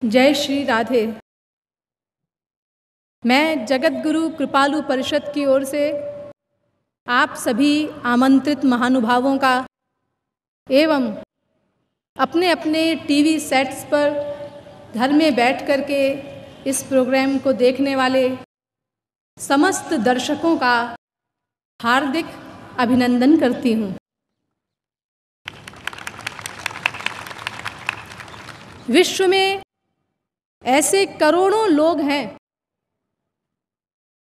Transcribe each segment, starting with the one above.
जय श्री राधे। मैं जगत गुरु कृपालु परिषद की ओर से आप सभी आमंत्रित महानुभावों का एवं अपने अपने टीवी सेट्स पर घर में बैठ कर के इस प्रोग्राम को देखने वाले समस्त दर्शकों का हार्दिक अभिनंदन करती हूँ। विश्व में ऐसे करोड़ों लोग हैं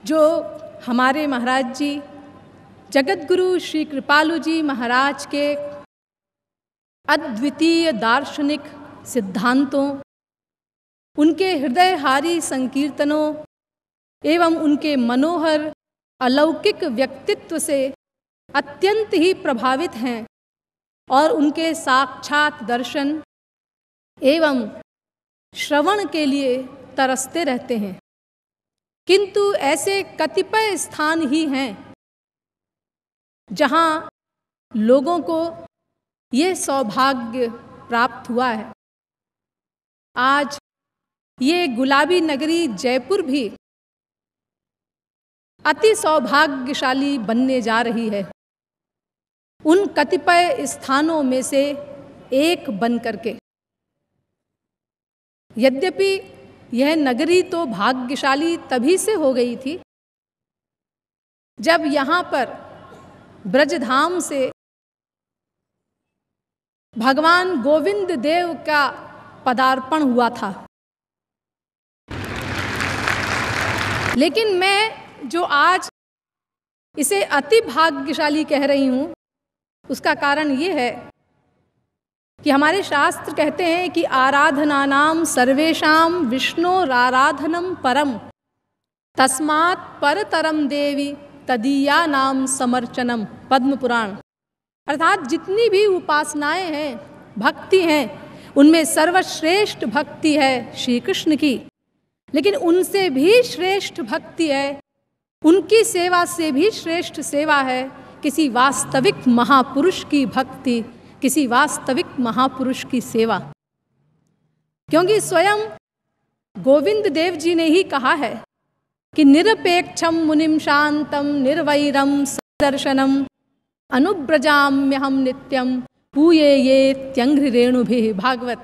जो हमारे महाराज जी जगत गुरु श्री कृपालु जी महाराज के अद्वितीय दार्शनिक सिद्धांतों, उनके हृदयहारी संकीर्तनों एवं उनके मनोहर अलौकिक व्यक्तित्व से अत्यंत ही प्रभावित हैं और उनके साक्षात दर्शन एवं श्रवण के लिए तरसते रहते हैं। किंतु ऐसे कतिपय स्थान ही हैं जहाँ लोगों को ये सौभाग्य प्राप्त हुआ है। आज ये गुलाबी नगरी जयपुर भी अति सौभाग्यशाली बनने जा रही है, उन कतिपय स्थानों में से एक बन करके। यद्यपि यह नगरी तो भाग्यशाली तभी से हो गई थी जब यहाँ पर ब्रजधाम से भगवान गोविंद देव का पदार्पण हुआ था। लेकिन मैं जो आज इसे अति भाग्यशाली कह रही हूँ, उसका कारण ये है कि हमारे शास्त्र कहते हैं कि आराधनानाम सर्वेषां विष्णोराराधनम परम तस्मात् परतरम देवी तदीया नाम समर्चनम, पद्म पुराण। अर्थात जितनी भी उपासनाएं हैं, भक्ति हैं, उनमें सर्वश्रेष्ठ भक्ति है श्री कृष्ण की। लेकिन उनसे भी श्रेष्ठ भक्ति है, उनकी सेवा से भी श्रेष्ठ सेवा है किसी वास्तविक महापुरुष की भक्ति, किसी वास्तविक महापुरुष की सेवा। क्योंकि स्वयं गोविंद देव जी ने ही कहा है कि निरपेक्षम मुनिम शांतम निर्वैरम सदर्शनम अनुब्रजाम्यहम नित्यम पूये ये त्यंघ्रि रेणुभिः। भागवत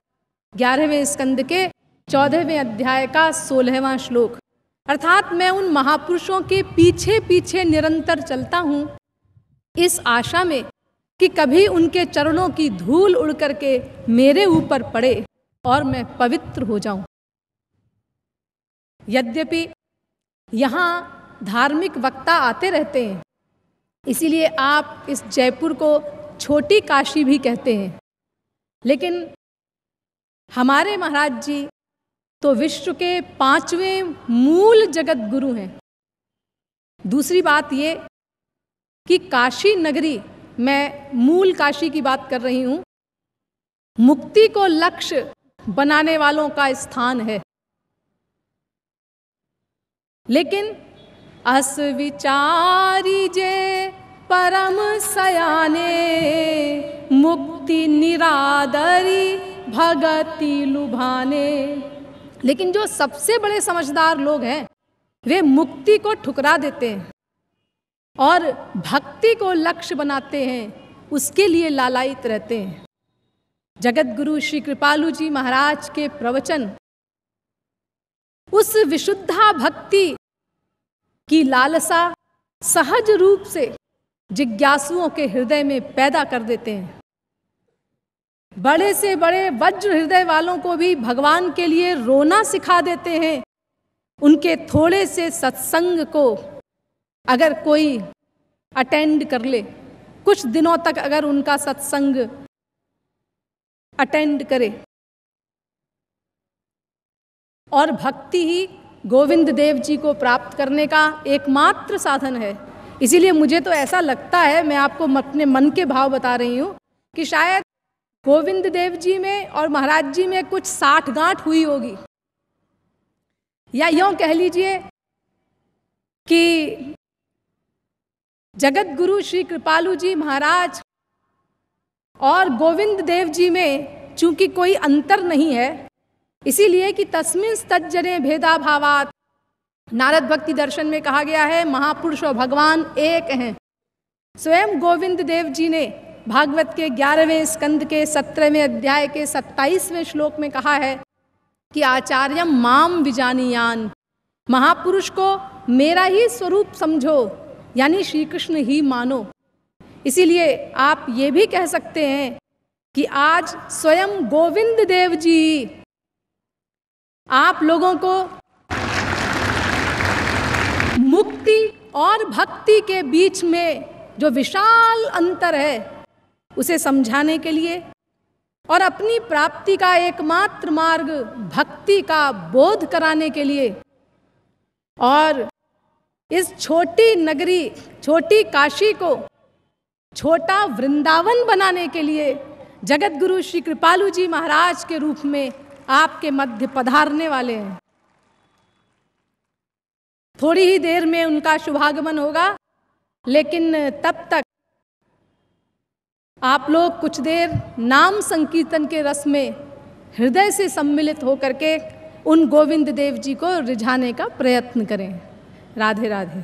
11वें स्कंद के 14वें अध्याय का 16वां श्लोक। अर्थात मैं उन महापुरुषों के पीछे पीछे निरंतर चलता हूँ इस आशा में कि कभी उनके चरणों की धूल उड़ करके मेरे ऊपर पड़े और मैं पवित्र हो जाऊं। यद्यपि यहाँ धार्मिक वक्ता आते रहते हैं, इसीलिए आप इस जयपुर को छोटी काशी भी कहते हैं, लेकिन हमारे महाराज जी तो विश्व के 5वें मूल जगत गुरु हैं। दूसरी बात ये कि काशी नगरी, मैं मूल काशी की बात कर रही हूँ, मुक्ति को लक्ष्य बनाने वालों का स्थान है। लेकिन अस विचारी जे परम सयाने मुक्ति निरादरी भगति लुभाने। लेकिन जो सबसे बड़े समझदार लोग हैं वे मुक्ति को ठुकरा देते हैं और भक्ति को लक्ष्य बनाते हैं, उसके लिए लालायित रहते हैं। जगत गुरु श्री कृपालु जी महाराज के प्रवचन उस विशुद्धा भक्ति की लालसा सहज रूप से जिज्ञासुओं के हृदय में पैदा कर देते हैं। बड़े से बड़े वज्र हृदय वालों को भी भगवान के लिए रोना सिखा देते हैं। उनके थोड़े से सत्संग को अगर कोई अटेंड कर ले, कुछ दिनों तक अगर उनका सत्संग अटेंड करे, और भक्ति ही गोविंद देव जी को प्राप्त करने का एकमात्र साधन है। इसीलिए मुझे तो ऐसा लगता है, मैं आपको अपने मन के भाव बता रही हूँ, कि शायद गोविंद देव जी में और महाराज जी में कुछ साठगांठ हुई होगी, या यूँ कह लीजिए कि जगत गुरु श्री कृपालु जी महाराज और गोविंद देव जी में चूंकि कोई अंतर नहीं है, इसीलिए कि तस्मिन् तज्जने भेदा भावात, नारद भक्ति दर्शन में कहा गया है महापुरुष और भगवान एक हैं। स्वयं गोविंद देव जी ने भागवत के 11वें स्कंद के 17वें अध्याय के 27वें श्लोक में कहा है कि आचार्यम माम विजानीयान, महापुरुष को मेरा ही स्वरूप समझो, यानी श्री कृष्ण ही मानो। इसीलिए आप ये भी कह सकते हैं कि आज स्वयं गोविंद देव जी आप लोगों को मुक्ति और भक्ति के बीच में जो विशाल अंतर है उसे समझाने के लिए और अपनी प्राप्ति का एकमात्र मार्ग भक्ति का बोध कराने के लिए और इस छोटी नगरी, छोटी काशी को छोटा वृंदावन बनाने के लिए जगत गुरु श्री कृपालु जी महाराज के रूप में आपके मध्य पधारने वाले हैं। थोड़ी ही देर में उनका शुभागमन होगा, लेकिन तब तक आप लोग कुछ देर नाम संकीर्तन के रस में हृदय से सम्मिलित होकर के उन गोविंद देव जी को रिझाने का प्रयत्न करें। राधे राधे।